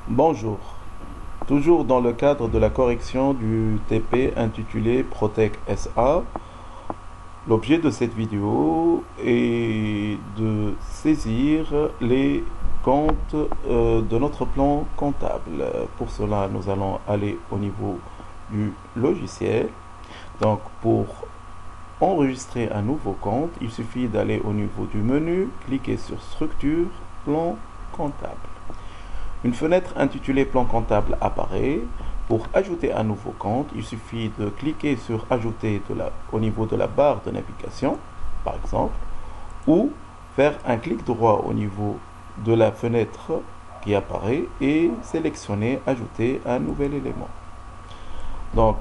Bonjour, toujours dans le cadre de la correction du TP intitulé Protec SA, l'objet de cette vidéo est de saisir les comptes de notre plan comptable. Pour cela, nous allons aller au niveau du logiciel. Donc, pour enregistrer un nouveau compte, il suffit d'aller au niveau du menu, cliquer sur Structure, Plan comptable. Une fenêtre intitulée Plan comptable apparaît. Pour ajouter un nouveau compte, il suffit de cliquer sur Ajouter au niveau de la barre de navigation, par exemple, ou faire un clic droit au niveau de la fenêtre qui apparaît et sélectionner Ajouter un nouvel élément. Donc,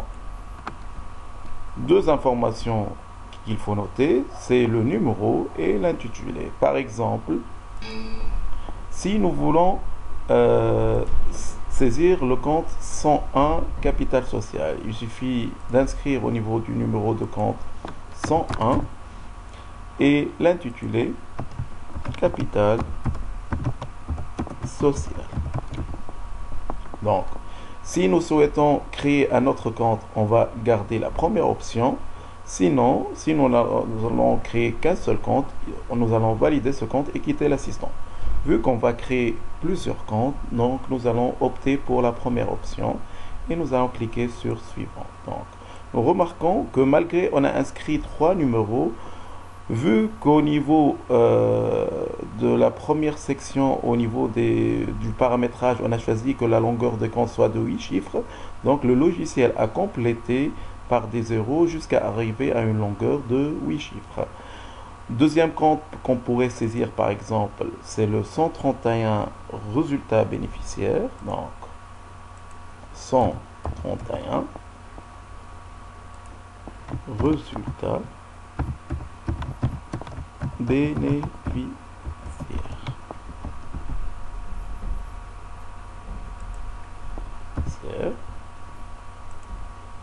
deux informations qu'il faut noter, c'est le numéro et l'intitulé. Par exemple, si nous voulons saisir le compte 101 capital social, il suffit d'inscrire au niveau du numéro de compte 101 et l'intitulé capital social. Donc, si nous souhaitons créer un autre compte, on va garder la première option. Sinon, si nous allons créer qu'un seul compte, nous allons valider ce compte et quitter l'assistant. Vu qu'on va créer plusieurs comptes, donc nous allons opter pour la première option et nous allons cliquer sur suivant. Donc, nous remarquons que malgré on a inscrit 3 numéros, vu qu'au niveau de la première section, au niveau du paramétrage, on a choisi que la longueur de compte soit de 8 chiffres, donc le logiciel a complété par des zéros jusqu'à arriver à une longueur de 8 chiffres. Deuxième compte qu'on pourrait saisir par exemple, c'est le 131 résultat bénéficiaire. Donc 131 résultat bénéficiaire.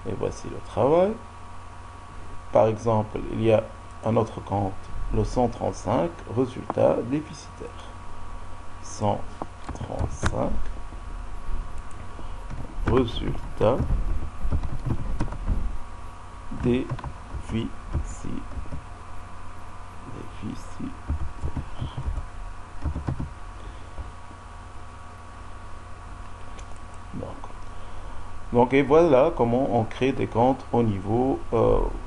Et voici le travail. Par exemple, il y a un autre compte, le 135, résultat déficitaire. 135, résultat déficitaire. Donc, et voilà comment on crée des comptes au niveau,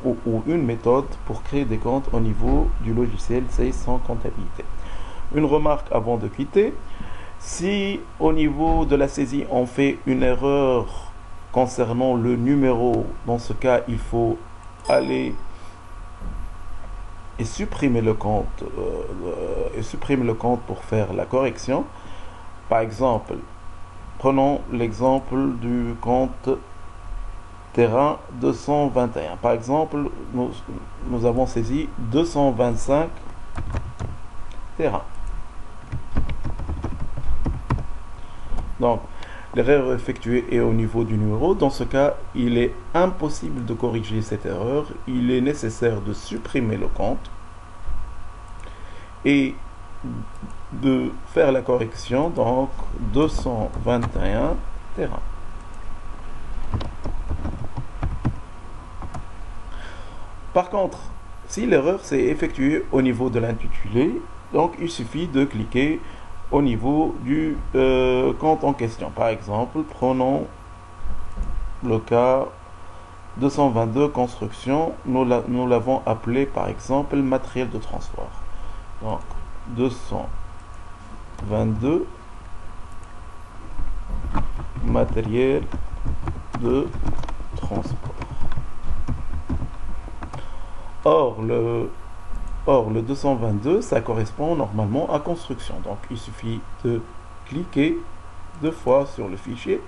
ou une méthode pour créer des comptes au niveau du logiciel Sage sans comptabilité. Une remarque avant de quitter, si au niveau de la saisie on fait une erreur concernant le numéro, dans ce cas il faut aller et supprimer le compte, pour faire la correction. Par exemple, prenons l'exemple du compte terrain 221. Par exemple, nous avons saisi 225 terrains. Donc, l'erreur effectuée est au niveau du numéro. Dans ce cas, il est impossible de corriger cette erreur. Il est nécessaire de supprimer le compte et de faire la correction, donc 221 terrains. Par contre, si l'erreur s'est effectuée au niveau de l'intitulé, donc il suffit de cliquer au niveau du compte en question. Par exemple, prenons le cas 222 construction, nous l'avons appelé par exemple matériel de transport. Donc 222 matériel de transport. Or le 222, ça correspond normalement à construction. Donc, il suffit de cliquer 2 fois sur le fichier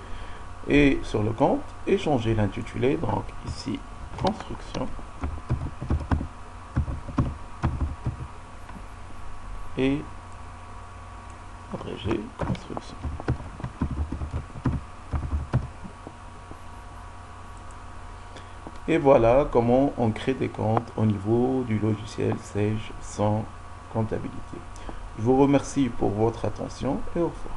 et sur le compte et changer l'intitulé. Donc, ici, construction. Et abrégé construction. Et voilà comment on crée des comptes au niveau du logiciel Sage sans comptabilité. Je vous remercie pour votre attention et au revoir.